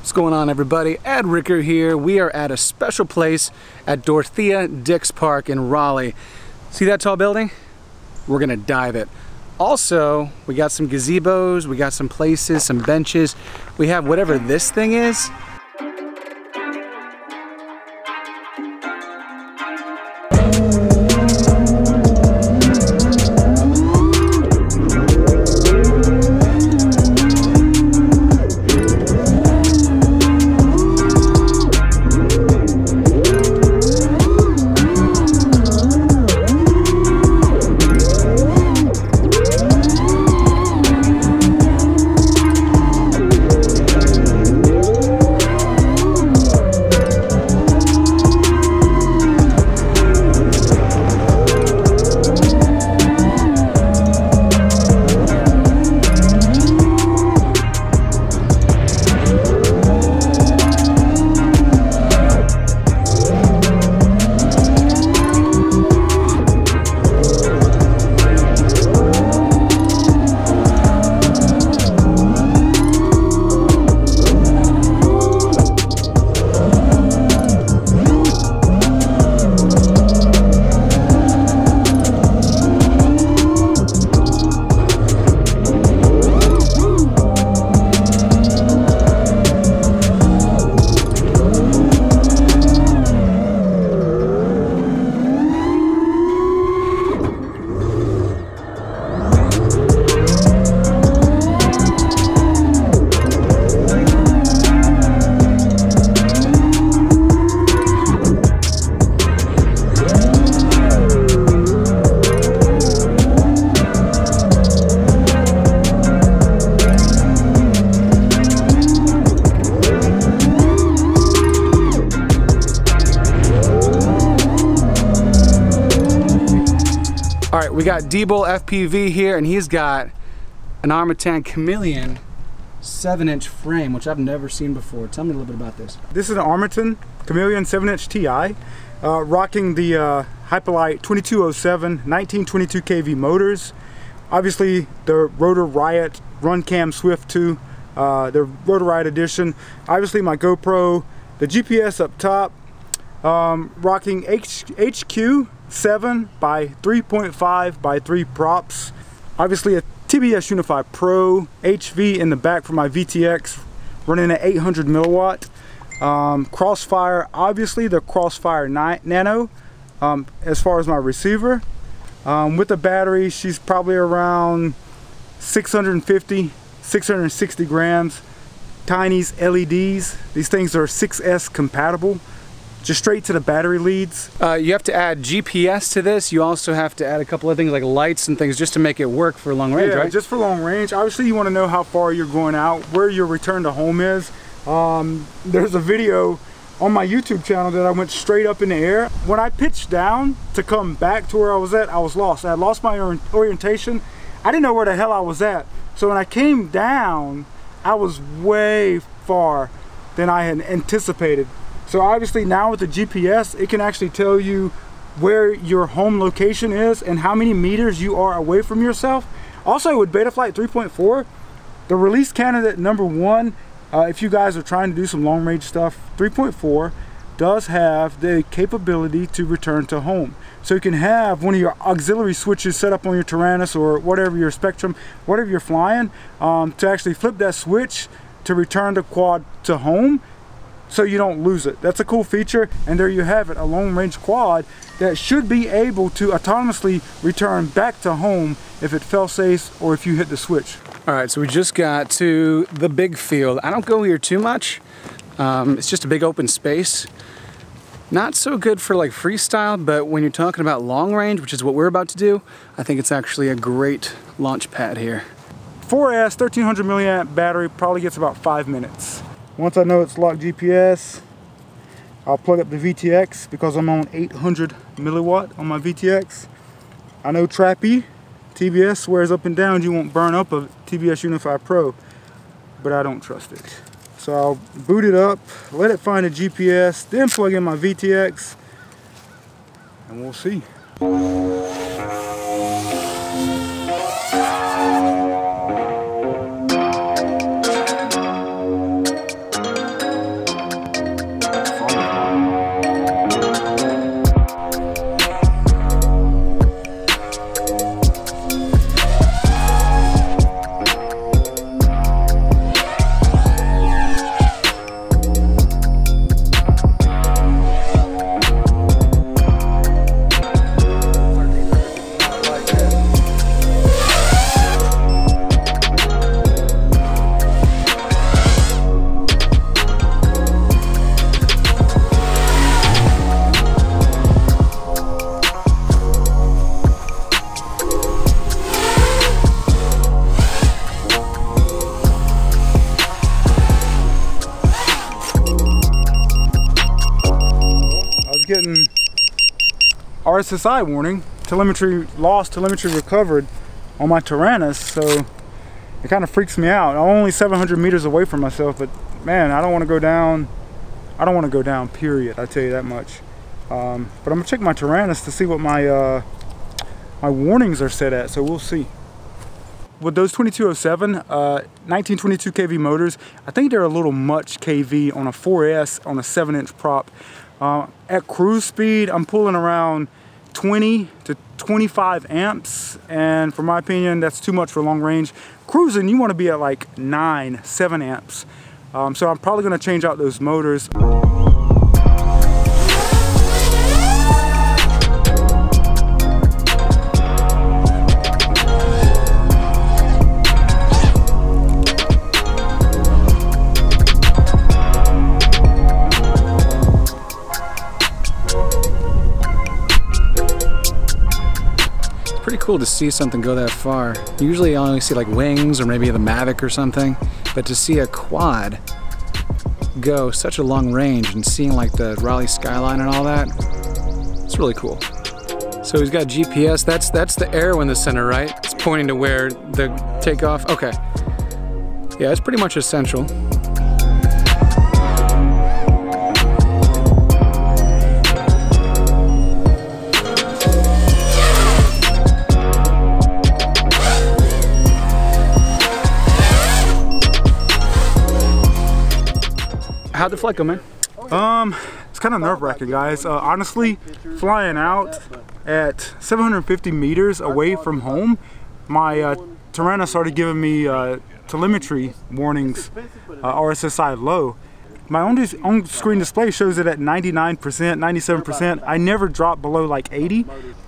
What's going on, everybody? Ed Ricker here. We are at a special place at Dorothea Dix Park in Raleigh. See that tall building? We're gonna dive it. Also, we got some gazebos, we got some places, some benches. We have whatever this thing is. All right, we got DBull FPV here, and he's got an Armatan Chameleon 7-inch frame, which I've never seen before. Tell me a little bit about this. This is an Armatan Chameleon 7-inch TI, rocking the Hyperlite 2207 1922 kV motors. Obviously, the Rotor Riot Run Cam Swift 2, the Rotor Riot edition. Obviously, my GoPro, the GPS up top, rocking HQ 7 by 3.5 by 3 props. Obviously a TBS Unify Pro HV in the back for my VTX, running at 800 milliwatt. Crossfire, obviously the Crossfire Nano as far as my receiver. With the battery, she's probably around 650, 660 grams. Tiny's LEDs, these things are 6S compatible. Just straight to the battery leads. You have to add GPS to this. You also have to add a couple of things like lights and things just to make it work for long range, yeah, right? Just for long range. Obviously, you want to know how far you're going out, where your return to home is. There's a video on my YouTube channel that I went straight up in the air. When I pitched down to come back to where I was at, I was lost. I had lost my orientation. I didn't know where the hell I was at. So when I came down, I was way far than I had anticipated. So obviously now with the GPS, it can actually tell you where your home location is and how many meters you are away from yourself. Also with Betaflight 3.4, the release candidate #1, if you guys are trying to do some long range stuff, 3.4 does have the capability to return to home. So you can have one of your auxiliary switches set up on your Tyrannus or whatever your Spectrum, whatever you're flying, to actually flip that switch to return the quad to home, so you don't lose it. That's a cool feature, and there you have it, a long range quad that should be able to autonomously return back to home if it fail safe or if you hit the switch. All right, so we just got to the big field. I don't go here too much. It's just a big open space. Not so good for like freestyle, but when you're talking about long range, which is what we're about to do, I think it's actually a great launch pad here. 4S 1300 milliamp battery probably gets about 5 minutes. Once I know it's locked GPS, I'll plug up the VTX because I'm on 800 milliwatt on my VTX. I know Trappy TBS swears up and down you won't burn up a TBS Unify Pro, but I don't trust it. So I'll boot it up, let it find a GPS, then plug in my VTX, and we'll see. was getting RSSI warning, telemetry lost, telemetry recovered on my Tyrannus, so it kind of freaks me out. I'm only 700 meters away from myself, but man, I don't want to go down. I don't want to go down, period. I tell you that much. But I'm gonna check my Tyrannus to see what my my warnings are set at, so we'll see. With those 2207 1922 kV motors, I think they're a little much kV on a 4S on a 7-inch prop. At cruise speed, I'm pulling around 20 to 25 amps, and for my opinion, that's too much for long range. Cruising, you want to be at like 7 amps. So I'm probably going to change out those motors. Pretty cool to see something go that far. Usually I only see like wings or maybe the Mavic or something, but to see a quad go such a long range and seeing like the Raleigh skyline and all that, it's really cool. So he's got GPS, that's the arrow in the center, right? It's pointing to where the takeoff, okay. Yeah, it's pretty much essential. How'd the flight go, man? It's kind of nerve-wracking, guys. Honestly, flying out at 750 meters away from home, my Tyrannus started giving me telemetry warnings, RSSI low. My on-screen display shows it at 99%, 97%. I never dropped below like 80.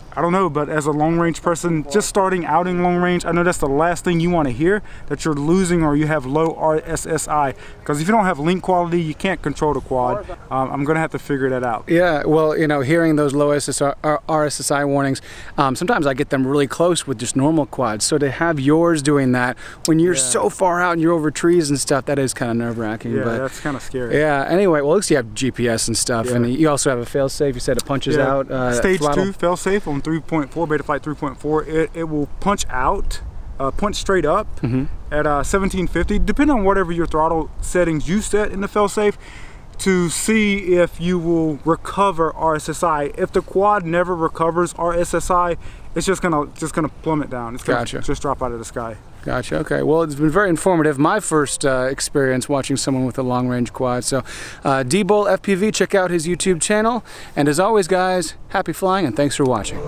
I don't know, but as a long-range person just starting out in long range, I know that's the last thing you want to hear, that you're losing or you have low RSSI. Because if you don't have link quality, you can't control the quad. I'm going to have to figure that out. Yeah, well, you know, hearing those low RSSI warnings, sometimes I get them really close with just normal quads. So to have yours doing that when you're so far out and you're over trees and stuff, that is kind of nerve-wracking. Yeah, but that's kind of scary. Yeah, anyway, well, at least you have GPS and stuff. Yeah. And you also have a fail-safe. You said it punches out. Stage throttle. 2 fail-safe on 3.4, Betaflight 3.4. It will punch out, punch straight up at 1750, depending on whatever your throttle settings you set in the fail-safe, to see if you will recover RSSI. If the quad never recovers RSSI, it's just gonna plummet down. It's gonna just drop out of the sky. Gotcha, okay. Well, it's been very informative. My first experience watching someone with a long-range quad. So, DBull FPV, check out his YouTube channel. And as always, guys, happy flying and thanks for watching.